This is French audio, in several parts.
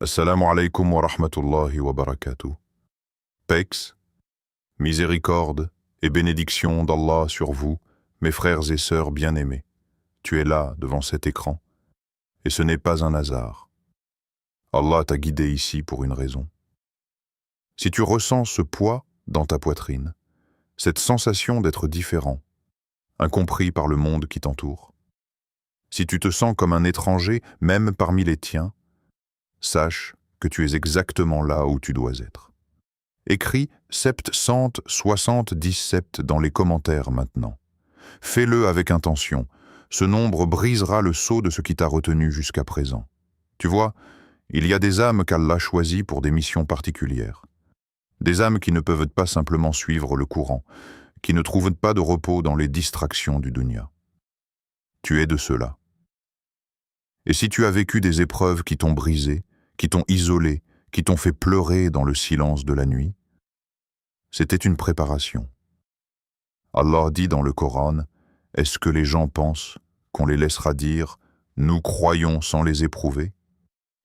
Assalamu alaikum wa rahmatullahi wa barakatuh. Paix, miséricorde et bénédiction d'Allah sur vous, mes frères et sœurs bien-aimés. Tu es là, devant cet écran, et ce n'est pas un hasard. Allah t'a guidé ici pour une raison. Si tu ressens ce poids dans ta poitrine, cette sensation d'être différent, incompris par le monde qui t'entoure, si tu te sens comme un étranger, même parmi les tiens, sache que tu es exactement là où tu dois être. Écris sept, cent, 70 sept dans les commentaires maintenant. Fais-le avec intention. Ce nombre brisera le sceau de ce qui t'a retenu jusqu'à présent. Tu vois, il y a des âmes qu'Allah choisit pour des missions particulières. Des âmes qui ne peuvent pas simplement suivre le courant, qui ne trouvent pas de repos dans les distractions du dunya. Tu es de ceux-là. Et si tu as vécu des épreuves qui t'ont brisé, qui t'ont isolé, qui t'ont fait pleurer dans le silence de la nuit, c'était une préparation. Allah dit dans le Coran, « Est-ce que les gens pensent qu'on les laissera dire « Nous croyons sans les éprouver »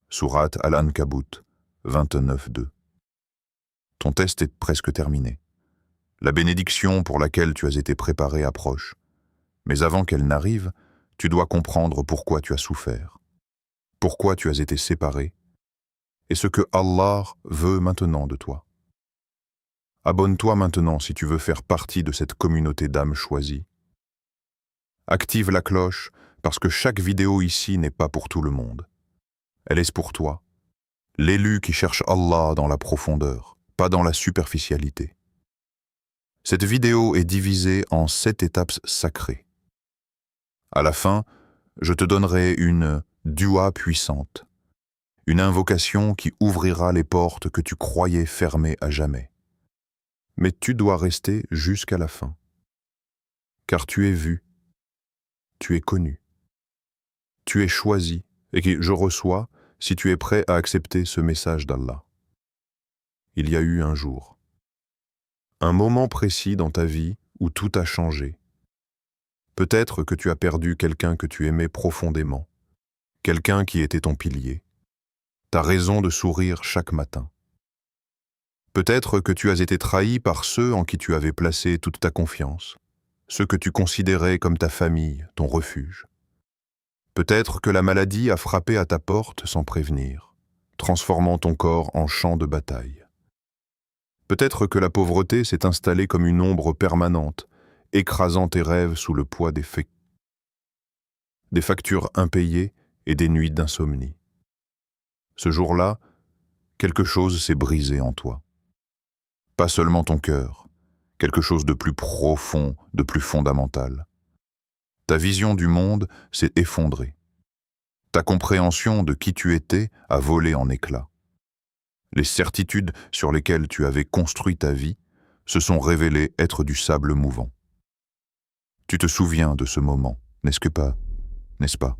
Sourate Al-Ankabut 29:2. Ton test est presque terminé. La bénédiction pour laquelle tu as été préparé approche. Mais avant qu'elle n'arrive, tu dois comprendre pourquoi tu as souffert, pourquoi tu as été séparé, et ce que Allah veut maintenant de toi. Abonne-toi maintenant si tu veux faire partie de cette communauté d'âmes choisies. Active la cloche parce que chaque vidéo ici n'est pas pour tout le monde. Elle est pour toi, l'élu qui cherche Allah dans la profondeur, pas dans la superficialité. Cette vidéo est divisée en 7 étapes sacrées. À la fin, je te donnerai une dua puissante, une invocation qui ouvrira les portes que tu croyais fermées à jamais. Mais tu dois rester jusqu'à la fin. Car tu es vu, tu es connu, tu es choisi et que je reçois si tu es prêt à accepter ce message d'Allah. Il y a eu un jour, un moment précis dans ta vie où tout a changé. Peut-être que tu as perdu quelqu'un que tu aimais profondément, quelqu'un qui était ton pilier, ta raison de sourire chaque matin. Peut-être que tu as été trahi par ceux en qui tu avais placé toute ta confiance, ceux que tu considérais comme ta famille, ton refuge. Peut-être que la maladie a frappé à ta porte sans prévenir, transformant ton corps en champ de bataille. Peut-être que la pauvreté s'est installée comme une ombre permanente, écrasant tes rêves sous le poids des factures impayées et des nuits d'insomnie. Ce jour-là, quelque chose s'est brisé en toi. Pas seulement ton cœur, quelque chose de plus profond, de plus fondamental. Ta vision du monde s'est effondrée. Ta compréhension de qui tu étais a volé en éclats. Les certitudes sur lesquelles tu avais construit ta vie se sont révélées être du sable mouvant. Tu te souviens de ce moment, n'est-ce pas?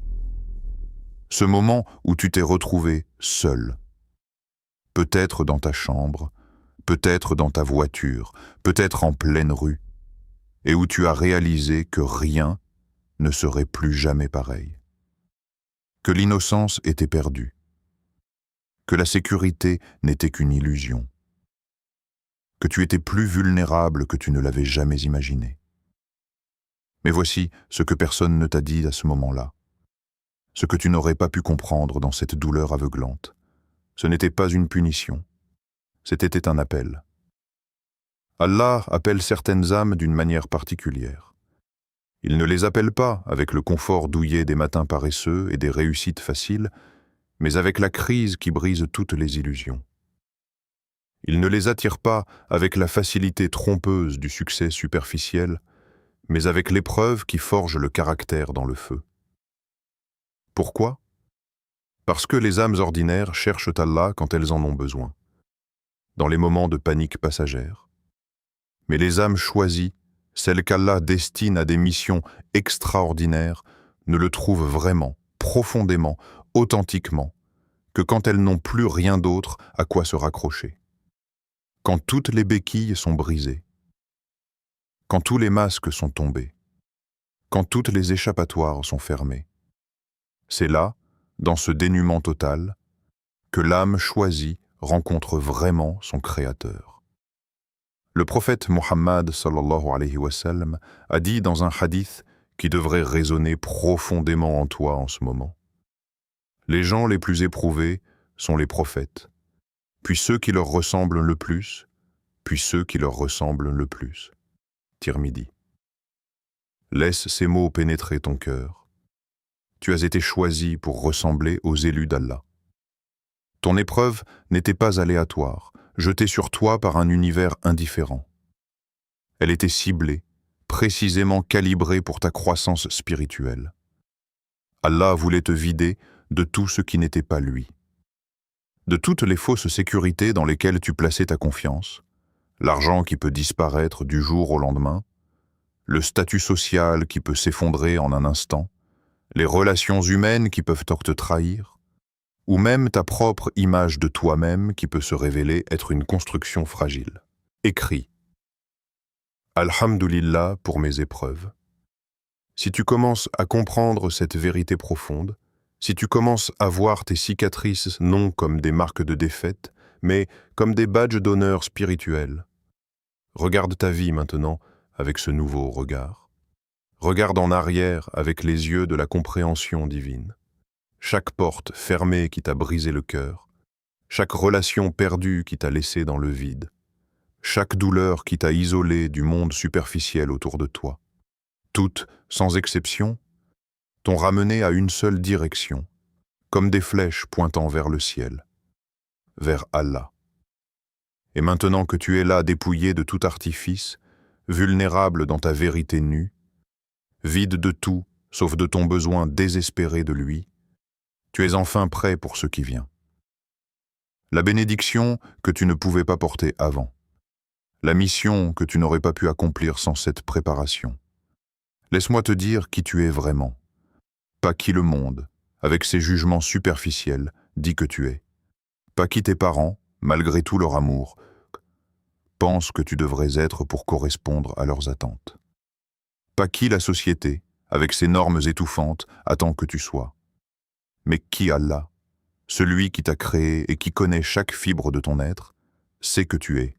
Ce moment où tu t'es retrouvé seul. Peut-être dans ta chambre, peut-être dans ta voiture, peut-être en pleine rue, et où tu as réalisé que rien ne serait plus jamais pareil. Que l'innocence était perdue, que la sécurité n'était qu'une illusion, que tu étais plus vulnérable que tu ne l'avais jamais imaginé. Mais voici ce que personne ne t'a dit à ce moment-là, ce que tu n'aurais pas pu comprendre dans cette douleur aveuglante. Ce n'était pas une punition, c'était un appel. Allah appelle certaines âmes d'une manière particulière. Il ne les appelle pas avec le confort douillet des matins paresseux et des réussites faciles, mais avec la crise qui brise toutes les illusions. Il ne les attire pas avec la facilité trompeuse du succès superficiel, mais avec l'épreuve qui forge le caractère dans le feu. Pourquoi? Parce que les âmes ordinaires cherchent Allah quand elles en ont besoin, dans les moments de panique passagère. Mais les âmes choisies, celles qu'Allah destine à des missions extraordinaires, ne le trouvent vraiment, profondément, authentiquement, que quand elles n'ont plus rien d'autre à quoi se raccrocher. Quand toutes les béquilles sont brisées, quand tous les masques sont tombés, quand toutes les échappatoires sont fermées. C'est là, dans ce dénuement total, que l'âme choisie rencontre vraiment son Créateur. Le prophète Muhammad sallallahu alayhi wa sallam a dit dans un hadith qui devrait résonner profondément en toi en ce moment. Les gens les plus éprouvés sont les prophètes, puis ceux qui leur ressemblent le plus, puis ceux qui leur ressemblent le plus. Tirmidhi. Laisse ces mots pénétrer ton cœur. Tu as été choisi pour ressembler aux élus d'Allah. Ton épreuve n'était pas aléatoire, jetée sur toi par un univers indifférent. Elle était ciblée, précisément calibrée pour ta croissance spirituelle. Allah voulait te vider de tout ce qui n'était pas lui. De toutes les fausses sécurités dans lesquelles tu plaçais ta confiance, l'argent qui peut disparaître du jour au lendemain, le statut social qui peut s'effondrer en un instant, les relations humaines qui peuvent te trahir, ou même ta propre image de toi-même qui peut se révéler être une construction fragile. Écris. Alhamdulillah pour mes épreuves. Si tu commences à comprendre cette vérité profonde, si tu commences à voir tes cicatrices non comme des marques de défaite, mais comme des badges d'honneur spirituels, regarde ta vie maintenant avec ce nouveau regard. Regarde en arrière avec les yeux de la compréhension divine. Chaque porte fermée qui t'a brisé le cœur, chaque relation perdue qui t'a laissé dans le vide, chaque douleur qui t'a isolé du monde superficiel autour de toi, toutes, sans exception, t'ont ramené à une seule direction, comme des flèches pointant vers le ciel, vers Allah. Et maintenant que tu es là dépouillé de tout artifice, vulnérable dans ta vérité nue, vide de tout sauf de ton besoin désespéré de lui, tu es enfin prêt pour ce qui vient. La bénédiction que tu ne pouvais pas porter avant, la mission que tu n'aurais pas pu accomplir sans cette préparation. Laisse-moi te dire qui tu es vraiment, pas qui le monde, avec ses jugements superficiels, dit que tu es, pas qui tes parents, malgré tout leur amour, pensent que tu devrais être pour correspondre à leurs attentes. Pas qui la société, avec ses normes étouffantes, attend que tu sois, mais qui Allah, celui qui t'a créé et qui connaît chaque fibre de ton être, sait que tu es.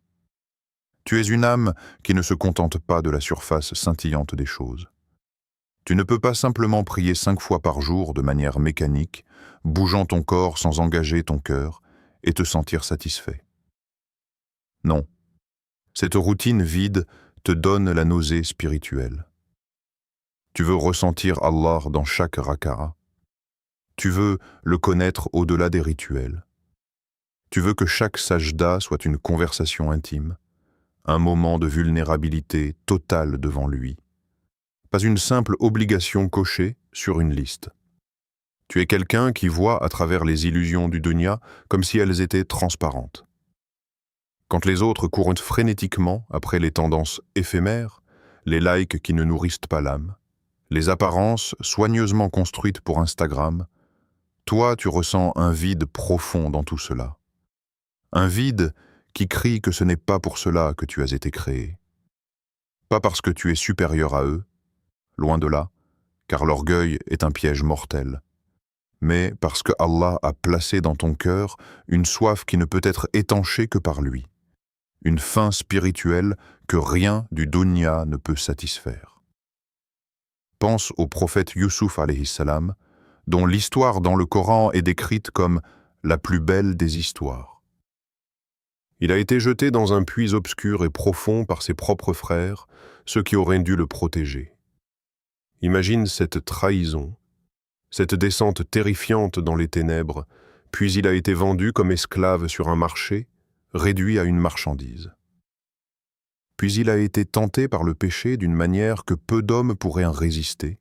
Tu es une âme qui ne se contente pas de la surface scintillante des choses. Tu ne peux pas simplement prier 5 fois par jour de manière mécanique, bougeant ton corps sans engager ton cœur, et te sentir satisfait. Non, cette routine vide te donne la nausée spirituelle. Tu veux ressentir Allah dans chaque raka'a. Tu veux le connaître au-delà des rituels. Tu veux que chaque sajda soit une conversation intime, un moment de vulnérabilité totale devant lui. Pas une simple obligation cochée sur une liste. Tu es quelqu'un qui voit à travers les illusions du dunya comme si elles étaient transparentes. Quand les autres courent frénétiquement après les tendances éphémères, les likes qui ne nourrissent pas l'âme, les apparences soigneusement construites pour Instagram, toi tu ressens un vide profond dans tout cela. Un vide qui crie que ce n'est pas pour cela que tu as été créé. Pas parce que tu es supérieur à eux, loin de là, car l'orgueil est un piège mortel, mais parce que Allah a placé dans ton cœur une soif qui ne peut être étanchée que par lui, une faim spirituelle que rien du dunya ne peut satisfaire. Pense au prophète Youssouf alayhi salam, dont l'histoire dans le Coran est décrite comme la plus belle des histoires. Il a été jeté dans un puits obscur et profond par ses propres frères, ceux qui auraient dû le protéger. Imagine cette trahison, cette descente terrifiante dans les ténèbres, puis il a été vendu comme esclave sur un marché, réduit à une marchandise. Puis il a été tenté par le péché d'une manière que peu d'hommes pourraient en résister,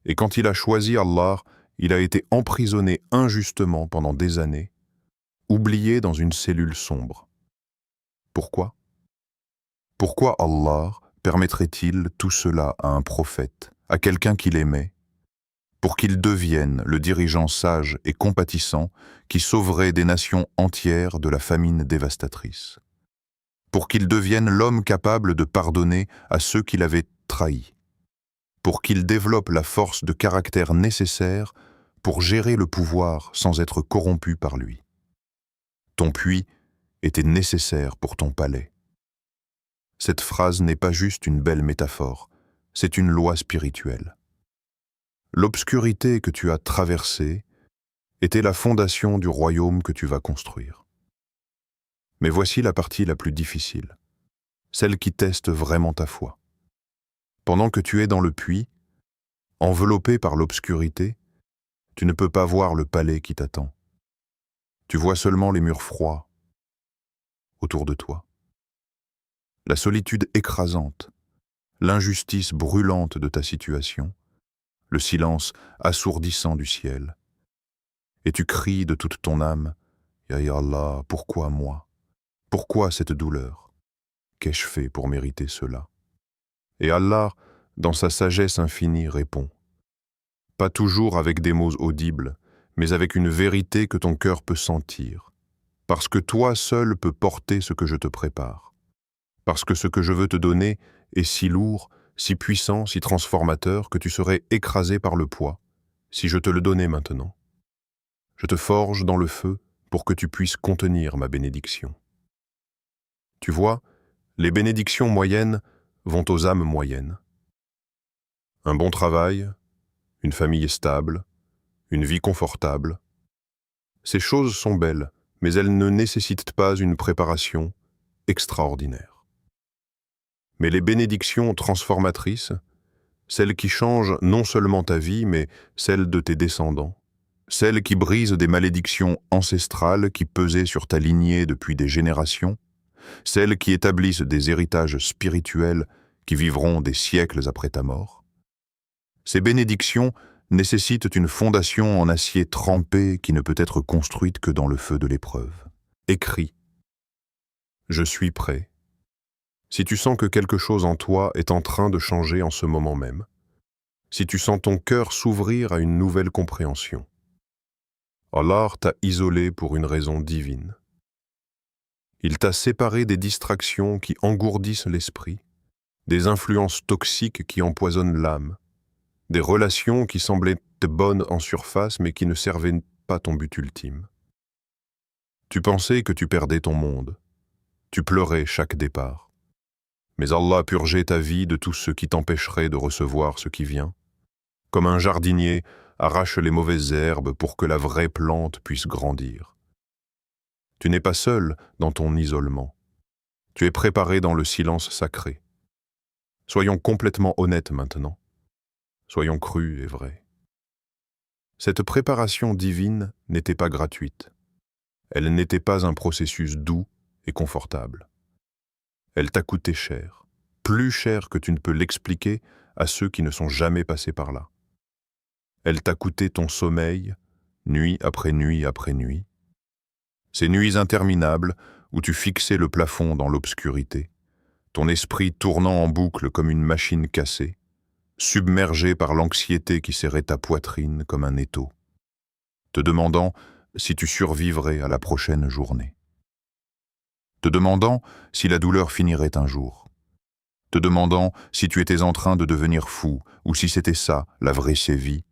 et quand il a choisi Allah, il a été emprisonné injustement pendant des années, oublié dans une cellule sombre. Pourquoi? Pourquoi Allah permettrait-il tout cela à un prophète, à quelqu'un qu'il aimait, pour qu'il devienne le dirigeant sage et compatissant qui sauverait des nations entières de la famine dévastatrice, pour qu'il devienne l'homme capable de pardonner à ceux qui l'avaient trahi, pour qu'il développe la force de caractère nécessaire pour gérer le pouvoir sans être corrompu par lui. Ton puits était nécessaire pour ton palais. Cette phrase n'est pas juste une belle métaphore, c'est une loi spirituelle. L'obscurité que tu as traversée était la fondation du royaume que tu vas construire. Mais voici la partie la plus difficile, celle qui teste vraiment ta foi. Pendant que tu es dans le puits, enveloppé par l'obscurité, tu ne peux pas voir le palais qui t'attend. Tu vois seulement les murs froids autour de toi. La solitude écrasante, l'injustice brûlante de ta situation, le silence assourdissant du ciel. Et tu cries de toute ton âme, « Ya Allah, pourquoi moi? Pourquoi cette douleur? Qu'ai-je fait pour mériter cela ?» Et Allah, dans sa sagesse infinie, répond, pas toujours avec des mots audibles, mais avec une vérité que ton cœur peut sentir, parce que toi seul peux porter ce que je te prépare, parce que ce que je veux te donner est si lourd, si puissant, si transformateur que tu serais écrasé par le poids, si je te le donnais maintenant. Je te forge dans le feu pour que tu puisses contenir ma bénédiction. Tu vois, les bénédictions moyennes vont aux âmes moyennes. Un bon travail, une famille stable, une vie confortable. Ces choses sont belles, mais elles ne nécessitent pas une préparation extraordinaire. Mais les bénédictions transformatrices, celles qui changent non seulement ta vie, mais celle de tes descendants, celles qui brisent des malédictions ancestrales qui pesaient sur ta lignée depuis des générations, celles qui établissent des héritages spirituels qui vivront des siècles après ta mort. Ces bénédictions nécessitent une fondation en acier trempé qui ne peut être construite que dans le feu de l'épreuve. Écris. Je suis prêt. Si tu sens que quelque chose en toi est en train de changer en ce moment même, si tu sens ton cœur s'ouvrir à une nouvelle compréhension, Allah t'a isolé pour une raison divine. Il t'a séparé des distractions qui engourdissent l'esprit, des influences toxiques qui empoisonnent l'âme, des relations qui semblaient bonnes en surface mais qui ne servaient pas ton but ultime. Tu pensais que tu perdais ton monde, tu pleurais chaque départ. Mais Allah a purgé ta vie de tout ce qui t'empêcherait de recevoir ce qui vient, comme un jardinier arrache les mauvaises herbes pour que la vraie plante puisse grandir. Tu n'es pas seul dans ton isolement. Tu es préparé dans le silence sacré. Soyons complètement honnêtes maintenant. Soyons crus et vrais. Cette préparation divine n'était pas gratuite. Elle n'était pas un processus doux et confortable. Elle t'a coûté cher, plus cher que tu ne peux l'expliquer à ceux qui ne sont jamais passés par là. Elle t'a coûté ton sommeil, nuit après nuit après nuit. Ces nuits interminables où tu fixais le plafond dans l'obscurité, ton esprit tournant en boucle comme une machine cassée, submergé par l'anxiété qui serrait ta poitrine comme un étau, te demandant si tu survivrais à la prochaine journée, te demandant si la douleur finirait un jour, te demandant si tu étais en train de devenir fou ou si c'était ça, la vraie sévie,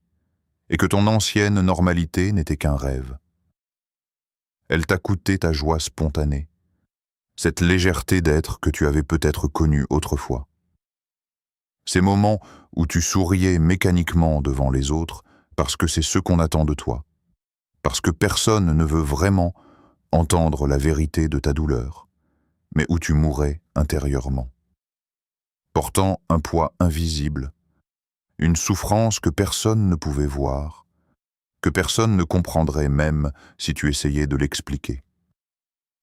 et que ton ancienne normalité n'était qu'un rêve. Elle t'a coûté ta joie spontanée, cette légèreté d'être que tu avais peut-être connue autrefois. Ces moments où tu souriais mécaniquement devant les autres parce que c'est ce qu'on attend de toi, parce que personne ne veut vraiment entendre la vérité de ta douleur, mais où tu mourais intérieurement, portant un poids invisible, une souffrance que personne ne pouvait voir, que personne ne comprendrait même si tu essayais de l'expliquer.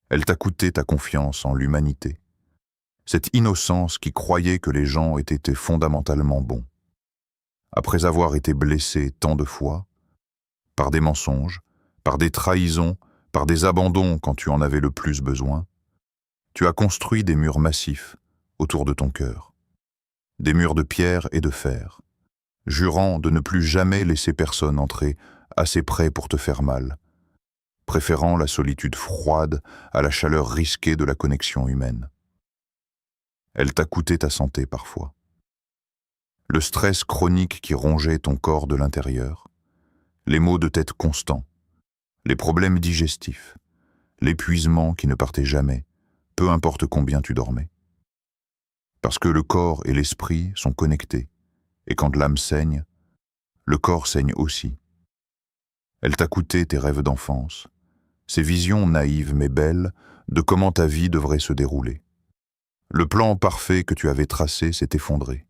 Elle t'a coûté ta confiance en l'humanité, cette innocence qui croyait que les gens étaient fondamentalement bons. Après avoir été blessé tant de fois, par des mensonges, par des trahisons, par des abandons quand tu en avais le plus besoin, tu as construit des murs massifs autour de ton cœur, des murs de pierre et de fer, jurant de ne plus jamais laisser personne entrer assez près pour te faire mal, préférant la solitude froide à la chaleur risquée de la connexion humaine. Elle t'a coûté ta santé parfois. Le stress chronique qui rongeait ton corps de l'intérieur, les maux de tête constants, les problèmes digestifs, l'épuisement qui ne partait jamais, peu importe combien tu dormais. Parce que le corps et l'esprit sont connectés, et quand l'âme saigne, le corps saigne aussi. Elle t'a coûté tes rêves d'enfance, ces visions naïves mais belles de comment ta vie devrait se dérouler. Le plan parfait que tu avais tracé s'est effondré.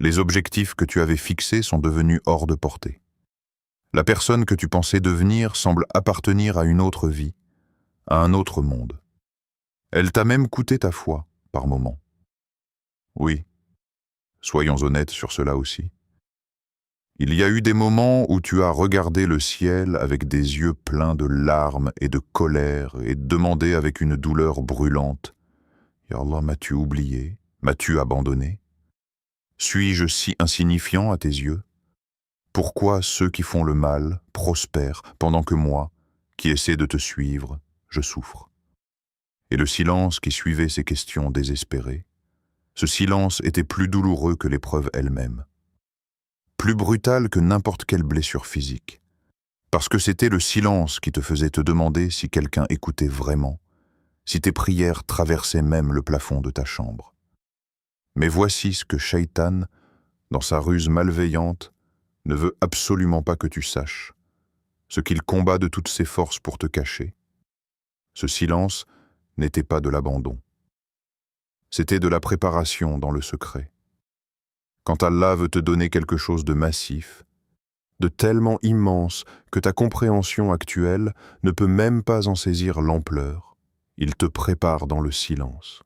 Les objectifs que tu avais fixés sont devenus hors de portée. La personne que tu pensais devenir semble appartenir à une autre vie, à un autre monde. Elle t'a même coûté ta foi, par moments. Oui, soyons honnêtes sur cela aussi. Il y a eu des moments où tu as regardé le ciel avec des yeux pleins de larmes et de colère et demandé avec une douleur brûlante: « Ya Allah, m'as-tu oublié? M'as-tu abandonné? Suis-je si insignifiant à tes yeux? Pourquoi ceux qui font le mal prospèrent pendant que moi, qui essaie de te suivre, je souffre ?» Et le silence qui suivait ces questions désespérées, ce silence était plus douloureux que l'épreuve elle-même, plus brutal que n'importe quelle blessure physique, parce que c'était le silence qui te faisait te demander si quelqu'un écoutait vraiment, si tes prières traversaient même le plafond de ta chambre. Mais voici ce que Shaitan, dans sa ruse malveillante, ne veut absolument pas que tu saches, ce qu'il combat de toutes ses forces pour te cacher. Ce silence n'était pas de l'abandon. C'était de la préparation dans le secret. Quand Allah veut te donner quelque chose de massif, de tellement immense que ta compréhension actuelle ne peut même pas en saisir l'ampleur, il te prépare dans le silence,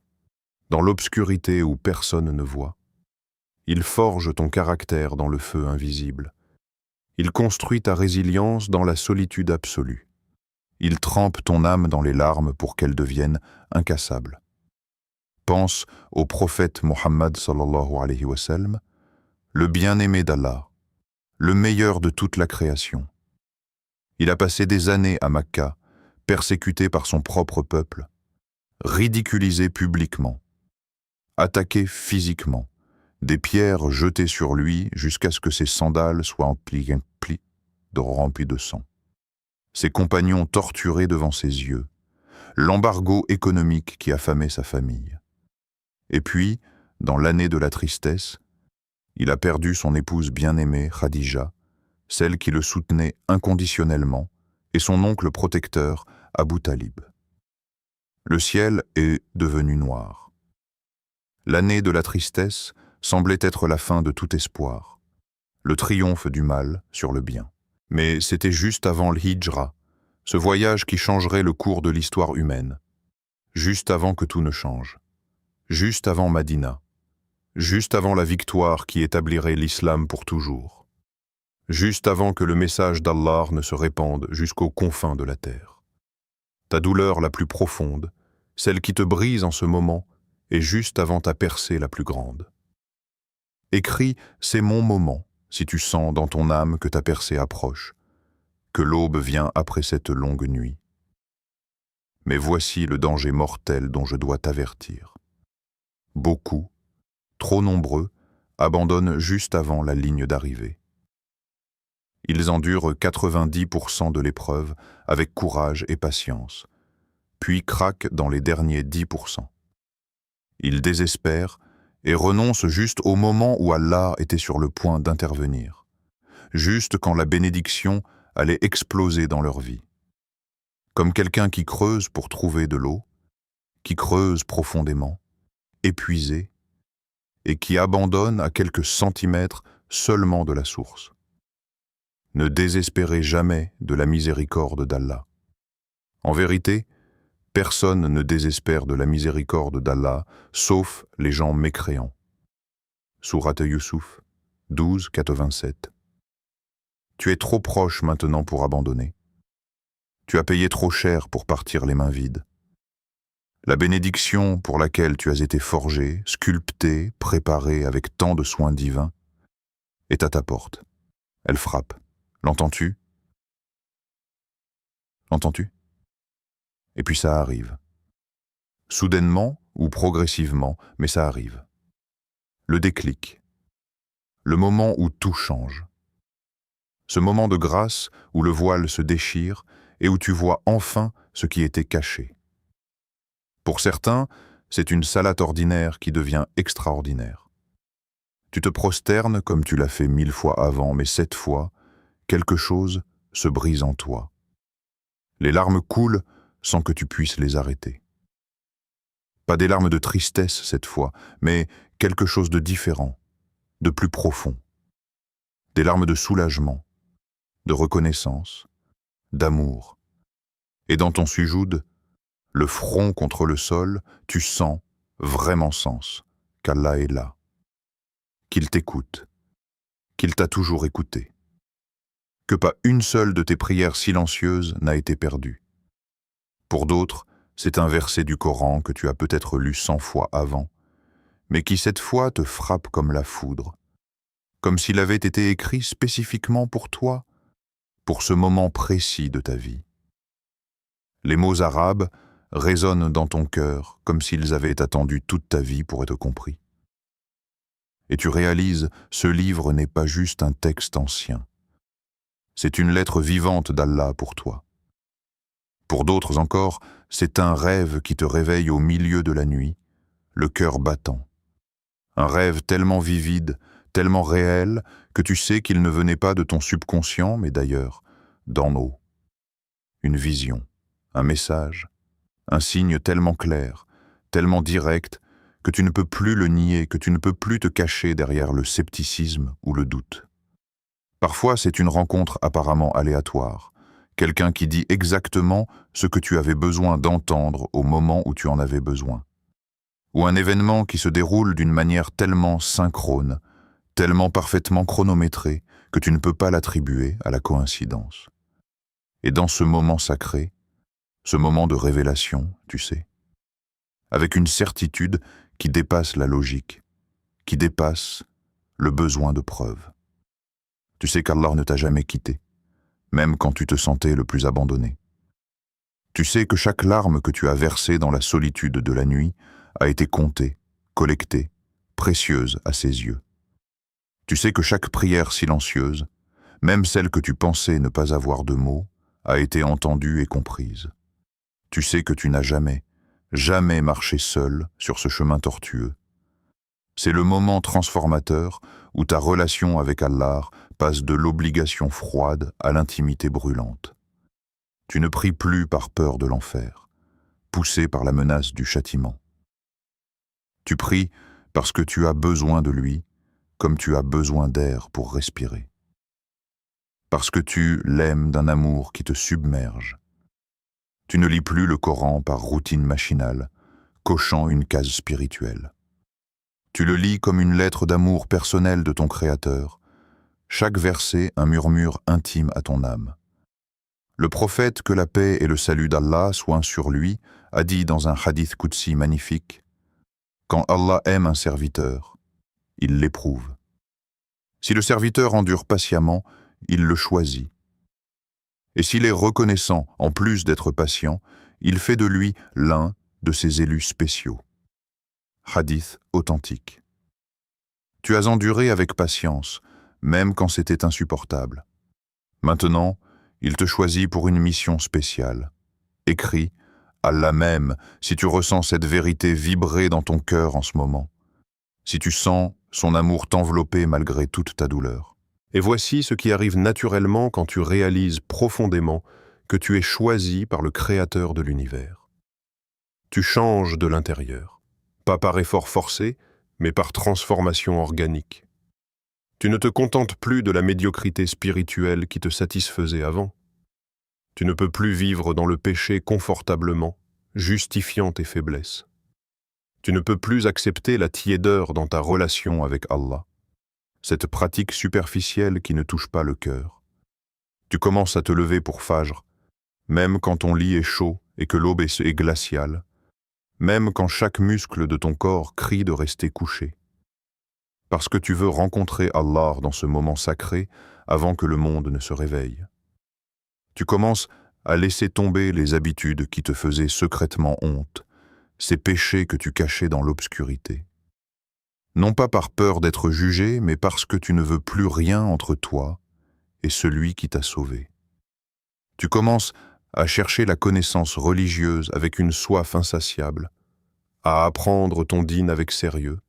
dans l'obscurité où personne ne voit. Il forge ton caractère dans le feu invisible. Il construit ta résilience dans la solitude absolue. Il trempe ton âme dans les larmes pour qu'elle devienne incassable. Pense au prophète Mohammed sallallahu alayhi wa sallam, le bien-aimé d'Allah, le meilleur de toute la création. Il a passé des années à Makka, persécuté par son propre peuple, ridiculisé publiquement, attaqué physiquement, des pierres jetées sur lui jusqu'à ce que ses sandales soient remplies de sang. Ses compagnons torturés devant ses yeux, l'embargo économique qui affamait sa famille. Et puis, dans l'année de la tristesse, il a perdu son épouse bien-aimée, Khadija, celle qui le soutenait inconditionnellement, et son oncle protecteur, Abu Talib. Le ciel est devenu noir. L'année de la tristesse semblait être la fin de tout espoir, le triomphe du mal sur le bien. Mais c'était juste avant l'Hijra, ce voyage qui changerait le cours de l'histoire humaine, juste avant que tout ne change, juste avant Madina, juste avant la victoire qui établirait l'islam pour toujours, juste avant que le message d'Allah ne se répande jusqu'aux confins de la terre. Ta douleur la plus profonde, celle qui te brise en ce moment, est juste avant ta percée la plus grande. Écris « C'est mon moment » si tu sens dans ton âme que ta percée approche, que l'aube vient après cette longue nuit. Mais voici le danger mortel dont je dois t'avertir. Beaucoup, trop nombreux, abandonnent juste avant la ligne d'arrivée. Ils endurent 90% de l'épreuve avec courage et patience, puis craquent dans les derniers 10%. Ils désespèrent et renoncent juste au moment où Allah était sur le point d'intervenir, juste quand la bénédiction allait exploser dans leur vie. Comme quelqu'un qui creuse pour trouver de l'eau, qui creuse profondément, épuisé, et qui abandonne à quelques centimètres seulement de la source. Ne désespérez jamais de la miséricorde d'Allah. En vérité, personne ne désespère de la miséricorde d'Allah, sauf les gens mécréants. Sourate Yusuf, 12, 87. Tu es trop proche maintenant pour abandonner. Tu as payé trop cher pour partir les mains vides. La bénédiction pour laquelle tu as été forgé, sculpté, préparé avec tant de soins divins, est à ta porte. Elle frappe. L'entends-tu? L'entends-tu? Et puis ça arrive. Soudainement ou progressivement, mais ça arrive. Le déclic. Le moment où tout change. Ce moment de grâce où le voile se déchire et où tu vois enfin ce qui était caché. Pour certains, c'est une salade ordinaire qui devient extraordinaire. Tu te prosternes comme tu l'as fait 1000 fois avant, mais cette fois, quelque chose se brise en toi. Les larmes coulent sans que tu puisses les arrêter. Pas des larmes de tristesse cette fois, mais quelque chose de différent, de plus profond. Des larmes de soulagement, de reconnaissance, d'amour. Et dans ton sujoud, le front contre le sol, tu sens, vraiment sens, qu'Allah est là, qu'il t'écoute, qu'il t'a toujours écouté, que pas une seule de tes prières silencieuses n'a été perdue. Pour d'autres, c'est un verset du Coran que tu as peut-être lu 100 fois avant, mais qui cette fois te frappe comme la foudre, comme s'il avait été écrit spécifiquement pour toi, pour ce moment précis de ta vie. Les mots arabes résonnent dans ton cœur comme s'ils avaient attendu toute ta vie pour être compris. Et tu réalises, ce livre n'est pas juste un texte ancien. C'est une lettre vivante d'Allah pour toi. Pour d'autres encore, c'est un rêve qui te réveille au milieu de la nuit, le cœur battant. Un rêve tellement vivide, tellement réel, que tu sais qu'il ne venait pas de ton subconscient, mais d'ailleurs, d'en haut. Une vision, un message, un signe tellement clair, tellement direct, que tu ne peux plus le nier, que tu ne peux plus te cacher derrière le scepticisme ou le doute. Parfois, c'est une rencontre apparemment aléatoire, quelqu'un qui dit exactement ce que tu avais besoin d'entendre au moment où tu en avais besoin. Ou un événement qui se déroule d'une manière tellement synchrone, tellement parfaitement chronométrée, que tu ne peux pas l'attribuer à la coïncidence. Et dans ce moment sacré, ce moment de révélation, tu sais, avec une certitude qui dépasse la logique, qui dépasse le besoin de preuve. Tu sais qu'Allah ne t'a jamais quitté, même quand tu te sentais le plus abandonné. Tu sais que chaque larme que tu as versée dans la solitude de la nuit a été comptée, collectée, précieuse à ses yeux. Tu sais que chaque prière silencieuse, même celle que tu pensais ne pas avoir de mots, a été entendue et comprise. Tu sais que tu n'as jamais, jamais marché seul sur ce chemin tortueux. C'est le moment transformateur où ta relation avec Allah passe de l'obligation froide à l'intimité brûlante. Tu ne pries plus par peur de l'enfer, poussé par la menace du châtiment. Tu pries parce que tu as besoin de lui, comme tu as besoin d'air pour respirer. Parce que tu l'aimes d'un amour qui te submerge. Tu ne lis plus le Coran par routine machinale, cochant une case spirituelle. Tu le lis comme une lettre d'amour personnelle de ton Créateur, chaque verset un murmure intime à ton âme. Le prophète, que la paix et le salut d'Allah soient sur lui, a dit dans un hadith qudsi magnifique, « Quand Allah aime un serviteur, il l'éprouve. Si le serviteur endure patiemment, il le choisit. Et s'il est reconnaissant, en plus d'être patient, il fait de lui l'un de ses élus spéciaux. » Hadith authentique. Tu as enduré avec patience, même quand c'était insupportable. Maintenant, il te choisit pour une mission spéciale. Écris, Allah même, si tu ressens cette vérité vibrer dans ton cœur en ce moment, si tu sens son amour t'envelopper malgré toute ta douleur. Et voici ce qui arrive naturellement quand tu réalises profondément que tu es choisi par le Créateur de l'univers. Tu changes de l'intérieur, pas par effort forcé, mais par transformation organique. Tu ne te contentes plus de la médiocrité spirituelle qui te satisfaisait avant. Tu ne peux plus vivre dans le péché confortablement, justifiant tes faiblesses. Tu ne peux plus accepter la tiédeur dans ta relation avec Allah, cette pratique superficielle qui ne touche pas le cœur. Tu commences à te lever pour Fajr, même quand ton lit est chaud et que l'aube est glaciale, même quand chaque muscle de ton corps crie de rester couché. Parce que tu veux rencontrer Allah dans ce moment sacré avant que le monde ne se réveille. Tu commences à laisser tomber les habitudes qui te faisaient secrètement honte, ces péchés que tu cachais dans l'obscurité. Non pas par peur d'être jugé, mais parce que tu ne veux plus rien entre toi et celui qui t'a sauvé. Tu commences à chercher la connaissance religieuse avec une soif insatiable, à apprendre ton dîn avec sérieux,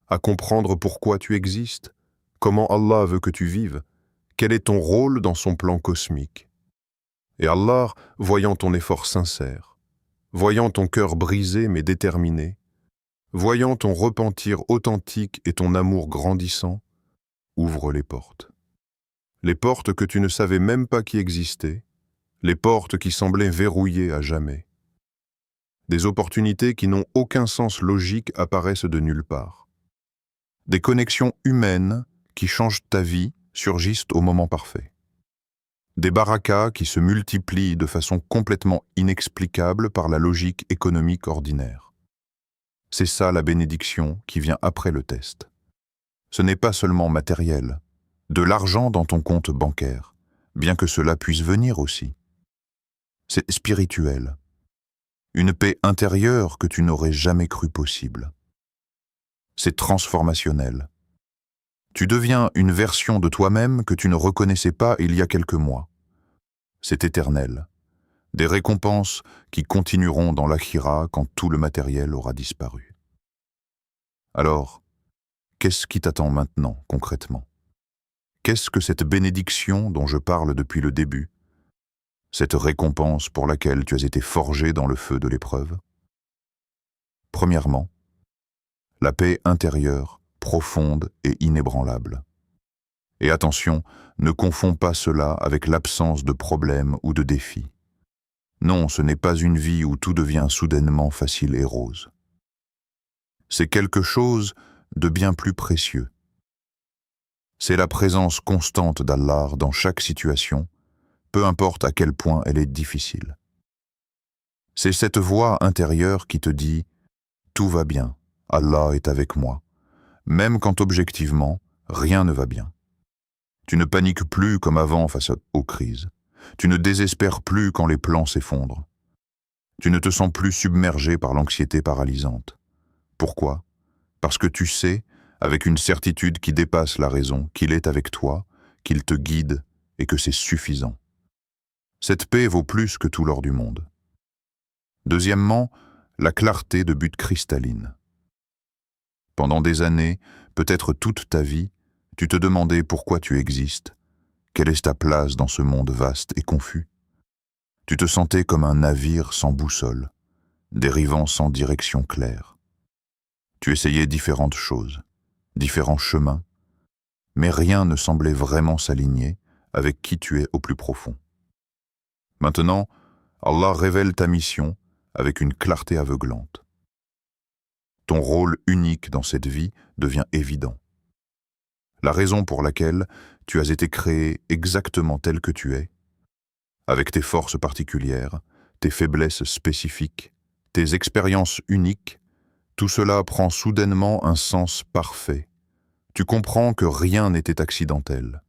à comprendre pourquoi tu existes, comment Allah veut que tu vives, quel est ton rôle dans son plan cosmique. Et Allah, voyant ton effort sincère, voyant ton cœur brisé mais déterminé, voyant ton repentir authentique et ton amour grandissant, ouvre les portes. Les portes que tu ne savais même pas qui existaient, les portes qui semblaient verrouillées à jamais. Des opportunités qui n'ont aucun sens logique apparaissent de nulle part. Des connexions humaines qui changent ta vie surgissent au moment parfait. Des barakas qui se multiplient de façon complètement inexplicable par la logique économique ordinaire. C'est ça la bénédiction qui vient après le test. Ce n'est pas seulement matériel, de l'argent dans ton compte bancaire, bien que cela puisse venir aussi. C'est spirituel, une paix intérieure que tu n'aurais jamais cru possible. C'est transformationnel. Tu deviens une version de toi-même que tu ne reconnaissais pas il y a quelques mois. C'est éternel. Des récompenses qui continueront dans l'akhira quand tout le matériel aura disparu. Alors, qu'est-ce qui t'attend maintenant, concrètement? Qu'est-ce que cette bénédiction dont je parle depuis le début? Cette récompense pour laquelle tu as été forgé dans le feu de l'épreuve? Premièrement, la paix intérieure, profonde et inébranlable. Et attention, ne confonds pas cela avec l'absence de problèmes ou de défis. Non, ce n'est pas une vie où tout devient soudainement facile et rose. C'est quelque chose de bien plus précieux. C'est la présence constante d'Allah dans chaque situation, peu importe à quel point elle est difficile. C'est cette voix intérieure qui te dit « Tout va bien, Allah est avec moi », même quand objectivement, rien ne va bien. Tu ne paniques plus comme avant face aux crises. Tu ne désespères plus quand les plans s'effondrent. Tu ne te sens plus submergé par l'anxiété paralysante. Pourquoi? Parce que tu sais, avec une certitude qui dépasse la raison, qu'il est avec toi, qu'il te guide et que c'est suffisant. Cette paix vaut plus que tout l'or du monde. Deuxièmement, la clarté de but cristalline. Pendant des années, peut-être toute ta vie, tu te demandais pourquoi tu existes, quelle est ta place dans ce monde vaste et confus. Tu te sentais comme un navire sans boussole, dérivant sans direction claire. Tu essayais différentes choses, différents chemins, mais rien ne semblait vraiment s'aligner avec qui tu es au plus profond. Maintenant, Allah révèle ta mission avec une clarté aveuglante. Ton rôle unique dans cette vie devient évident. La raison pour laquelle tu as été créé exactement tel que tu es, avec tes forces particulières, tes faiblesses spécifiques, tes expériences uniques, tout cela prend soudainement un sens parfait. Tu comprends que rien n'était accidentel.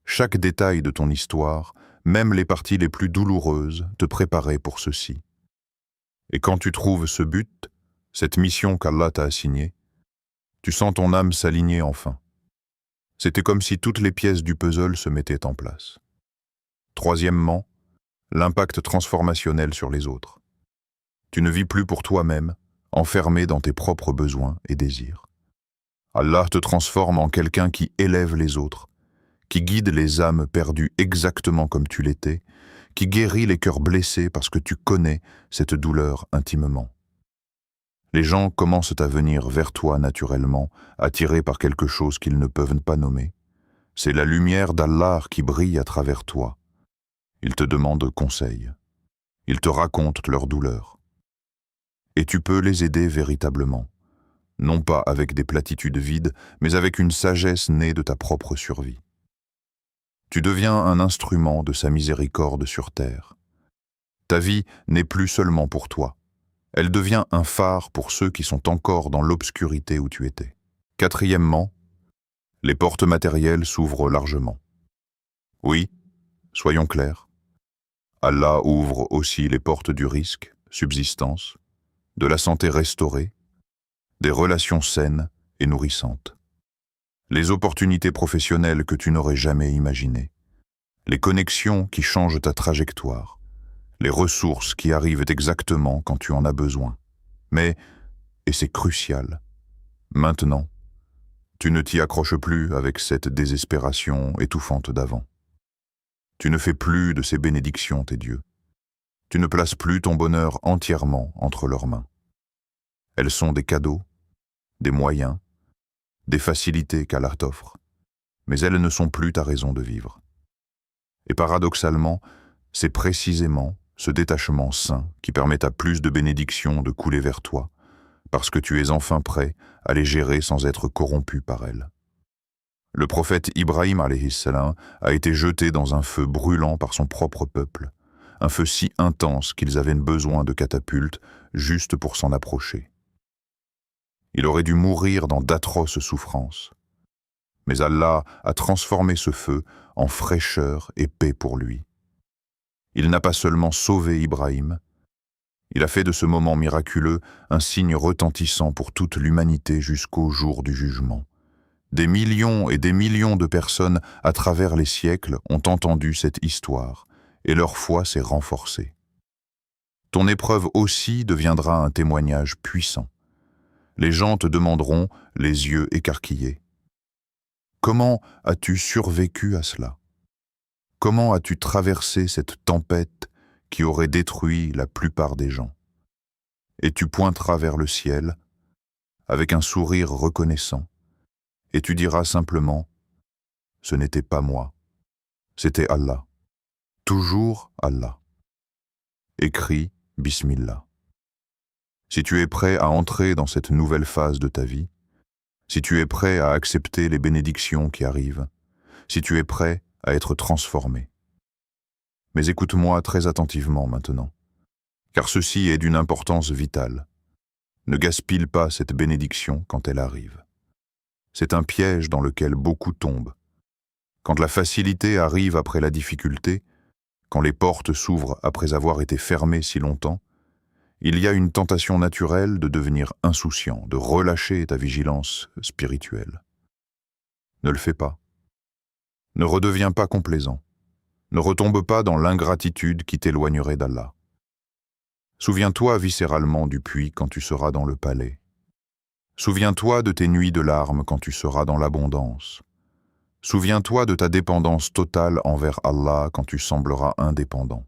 Chaque détail de ton histoire, même les parties les plus douloureuses, te préparaient pour ceci. Et quand tu trouves ce but, cette mission qu'Allah t'a assignée, tu sens ton âme s'aligner enfin. C'était comme si toutes les pièces du puzzle se mettaient en place. Troisièmement, l'impact transformationnel sur les autres. Tu ne vis plus pour toi-même, enfermé dans tes propres besoins et désirs. Allah te transforme en quelqu'un qui élève les autres, qui guide les âmes perdues exactement comme tu l'étais, qui guérit les cœurs blessés parce que tu connais cette douleur intimement. Les gens commencent à venir vers toi naturellement, attirés par quelque chose qu'ils ne peuvent pas nommer. C'est la lumière d'Allah qui brille à travers toi. Ils te demandent conseil. Ils te racontent leur douleur. Et tu peux les aider véritablement, non pas avec des platitudes vides, mais avec une sagesse née de ta propre survie. Tu deviens un instrument de sa miséricorde sur terre. Ta vie n'est plus seulement pour toi. Elle devient un phare pour ceux qui sont encore dans l'obscurité où tu étais. Quatrièmement, les portes matérielles s'ouvrent largement. Oui, soyons clairs. Allah ouvre aussi les portes du risque, subsistance, de la santé restaurée, des relations saines et nourrissantes. Les opportunités professionnelles que tu n'aurais jamais imaginées, les connexions qui changent ta trajectoire, les ressources qui arrivent exactement quand tu en as besoin. Mais, et c'est crucial, maintenant, tu ne t'y accroches plus avec cette désespération étouffante d'avant. Tu ne fais plus de ces bénédictions tes dieux. Tu ne places plus ton bonheur entièrement entre leurs mains. Elles sont des cadeaux, des moyens, des facilités qu'Allah t'offre, mais elles ne sont plus ta raison de vivre. Et paradoxalement, c'est précisément ce détachement sain qui permet à plus de bénédictions de couler vers toi, parce que tu es enfin prêt à les gérer sans être corrompu par elles. Le prophète Ibrahim alayhi salam a été jeté dans un feu brûlant par son propre peuple, un feu si intense qu'ils avaient besoin de catapultes juste pour s'en approcher. Il aurait dû mourir dans d'atroces souffrances. Mais Allah a transformé ce feu en fraîcheur et paix pour lui. Il n'a pas seulement sauvé Ibrahim, il a fait de ce moment miraculeux un signe retentissant pour toute l'humanité jusqu'au jour du jugement. Des millions et des millions de personnes à travers les siècles ont entendu cette histoire et leur foi s'est renforcée. Ton épreuve aussi deviendra un témoignage puissant. Les gens te demanderont, les yeux écarquillés: comment as-tu survécu à cela? Comment as-tu traversé cette tempête qui aurait détruit la plupart des gens? Et tu pointeras vers le ciel, avec un sourire reconnaissant, et tu diras simplement: ce n'était pas moi, c'était Allah. Toujours Allah. Écris Bismillah. Si tu es prêt à entrer dans cette nouvelle phase de ta vie, si tu es prêt à accepter les bénédictions qui arrivent, si tu es prêt à être transformé. Mais écoute-moi très attentivement maintenant, car ceci est d'une importance vitale. Ne gaspille pas cette bénédiction quand elle arrive. C'est un piège dans lequel beaucoup tombent. Quand la facilité arrive après la difficulté, quand les portes s'ouvrent après avoir été fermées si longtemps, il y a une tentation naturelle de devenir insouciant, de relâcher ta vigilance spirituelle. Ne le fais pas. Ne redeviens pas complaisant. Ne retombe pas dans l'ingratitude qui t'éloignerait d'Allah. Souviens-toi viscéralement du puits quand tu seras dans le palais. Souviens-toi de tes nuits de larmes quand tu seras dans l'abondance. Souviens-toi de ta dépendance totale envers Allah quand tu sembleras indépendant.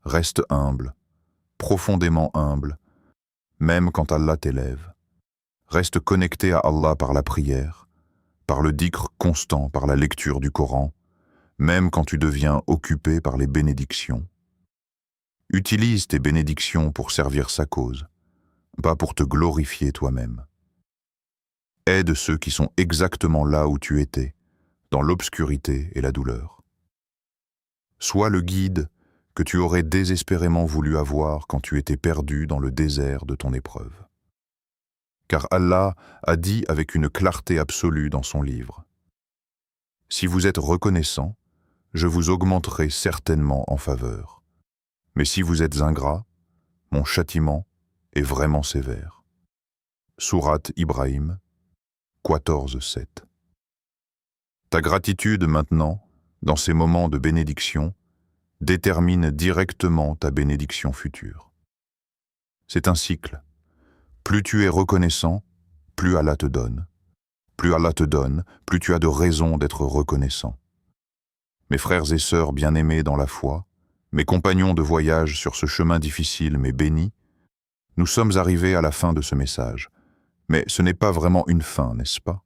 Reste humble, profondément humble, même quand Allah t'élève. Reste connecté à Allah par la prière, par le dhikr constant, par la lecture du Coran, même quand tu deviens occupé par les bénédictions. Utilise tes bénédictions pour servir sa cause, pas pour te glorifier toi-même. Aide ceux qui sont exactement là où tu étais, dans l'obscurité et la douleur. Sois le guide que tu aurais désespérément voulu avoir quand tu étais perdu dans le désert de ton épreuve. Car Allah a dit avec une clarté absolue dans son livre: si vous êtes reconnaissant, je vous augmenterai certainement en faveur. Mais si vous êtes ingrat, mon châtiment est vraiment sévère. Sourate Ibrahim 14:7. Ta gratitude maintenant, dans ces moments de bénédiction, détermine directement ta bénédiction future. C'est un cycle. Plus tu es reconnaissant, plus Allah te donne. Plus Allah te donne, plus tu as de raisons d'être reconnaissant. Mes frères et sœurs bien-aimés dans la foi, mes compagnons de voyage sur ce chemin difficile mais béni, nous sommes arrivés à la fin de ce message. Mais ce n'est pas vraiment une fin, n'est-ce pas?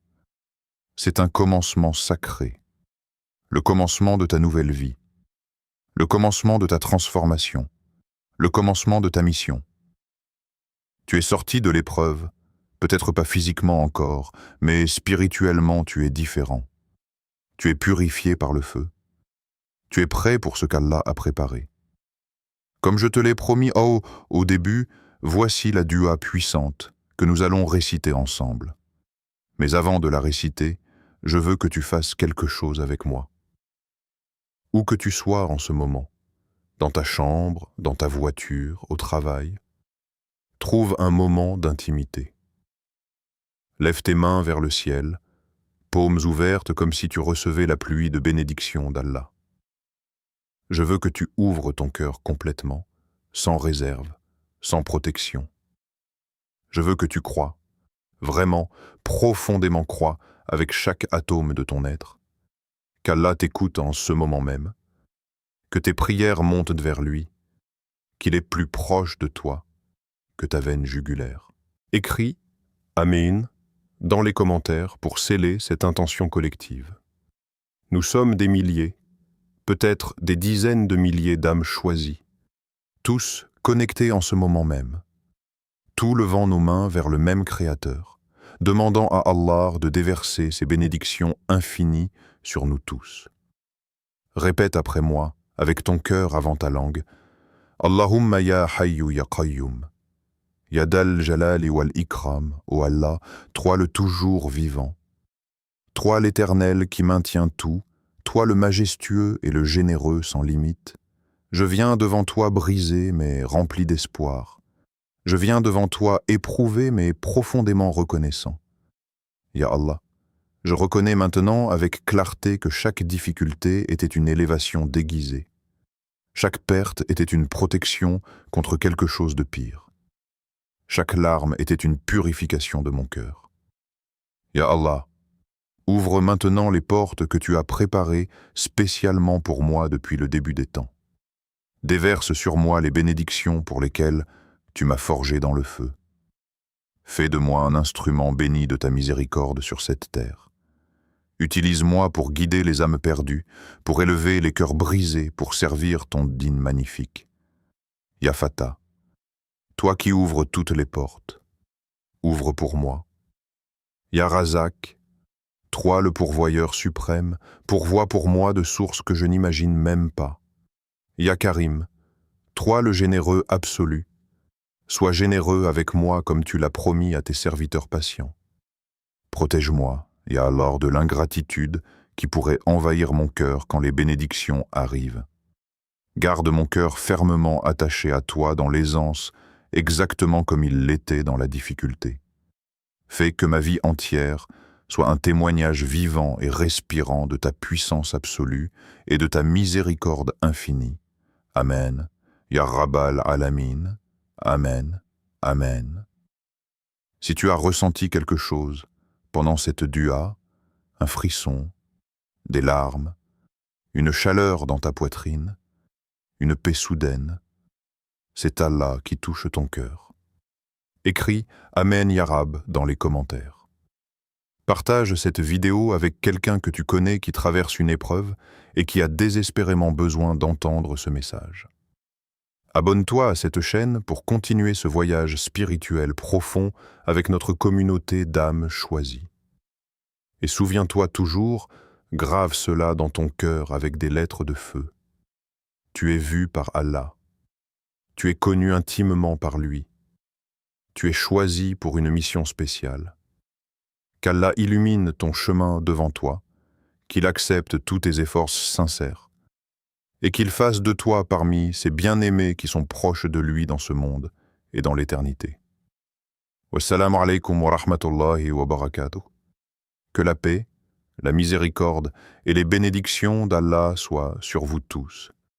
C'est un commencement sacré. Le commencement de ta nouvelle vie. Le commencement de ta transformation. Le commencement de ta mission. Tu es sorti de l'épreuve, peut-être pas physiquement encore, mais spirituellement tu es différent. Tu es purifié par le feu. Tu es prêt pour ce qu'Allah a préparé. Comme je te l'ai promis au début, voici la dua puissante que nous allons réciter ensemble. Mais avant de la réciter, je veux que tu fasses quelque chose avec moi. Où que tu sois en ce moment, dans ta chambre, dans ta voiture, au travail, trouve un moment d'intimité. Lève tes mains vers le ciel, paumes ouvertes comme si tu recevais la pluie de bénédiction d'Allah. Je veux que tu ouvres ton cœur complètement sans réserve, sans protection. Je veux que tu crois, vraiment, profondément crois, avec chaque atome de ton être, qu'Allah t'écoute en ce moment même, que tes prières montent vers lui, qu'il est plus proche de toi que ta veine jugulaire. Écris « Amin » dans les commentaires pour sceller cette intention collective. Nous sommes des milliers, peut-être des dizaines de milliers d'âmes choisies, tous connectés en ce moment même, tout levant nos mains vers le même Créateur, demandant à Allah de déverser ses bénédictions infinies sur nous tous. Répète après moi, avec ton cœur avant ta langue, Allahumma ya hayyu ya qayyum. Ya dal jalali wal ikram, ô Allah, toi le toujours vivant. Toi l'Éternel qui maintient tout, toi le majestueux et le généreux sans limite. Je viens devant toi brisé mais rempli d'espoir. Je viens devant toi éprouvé mais profondément reconnaissant. Ya Allah, je reconnais maintenant avec clarté que chaque difficulté était une élévation déguisée. Chaque perte était une protection contre quelque chose de pire. Chaque larme était une purification de mon cœur. Ya Allah, ouvre maintenant les portes que tu as préparées spécialement pour moi depuis le début des temps. Déverse sur moi les bénédictions pour lesquelles tu m'as forgé dans le feu. Fais de moi un instrument béni de ta miséricorde sur cette terre. Utilise-moi pour guider les âmes perdues, pour élever les cœurs brisés, pour servir ton dîn magnifique. Ya Fatah, toi qui ouvres toutes les portes, ouvre pour moi. Ya Razak, toi le pourvoyeur suprême, pourvois pour moi de sources que je n'imagine même pas. Ya Karim, toi le généreux absolu, sois généreux avec moi comme tu l'as promis à tes serviteurs patients. Protège-moi, Ya Allah, de l'ingratitude qui pourrait envahir mon cœur quand les bénédictions arrivent. Garde mon cœur fermement attaché à toi dans l'aisance, exactement comme il l'était dans la difficulté. Fais que ma vie entière soit un témoignage vivant et respirant de ta puissance absolue et de ta miséricorde infinie. Amen. Ya Rabbal Alamin. Amen. Amen. Si tu as ressenti quelque chose pendant cette dua, un frisson, des larmes, une chaleur dans ta poitrine, une paix soudaine, c'est Allah qui touche ton cœur. Écris « Amen Ya Rab » dans les commentaires. Partage cette vidéo avec quelqu'un que tu connais qui traverse une épreuve et qui a désespérément besoin d'entendre ce message. Abonne-toi à cette chaîne pour continuer ce voyage spirituel profond avec notre communauté d'âmes choisies. Et souviens-toi toujours, grave cela dans ton cœur avec des lettres de feu. Tu es vu par Allah. Tu es connu intimement par lui. Tu es choisi pour une mission spéciale. Qu'Allah illumine ton chemin devant toi, qu'il accepte tous tes efforts sincères, et qu'il fasse de toi parmi ces bien-aimés qui sont proches de lui dans ce monde et dans l'éternité. Wassalamu alaikum wa rahmatullahi wa barakatuh. Que la paix, la miséricorde et les bénédictions d'Allah soient sur vous tous.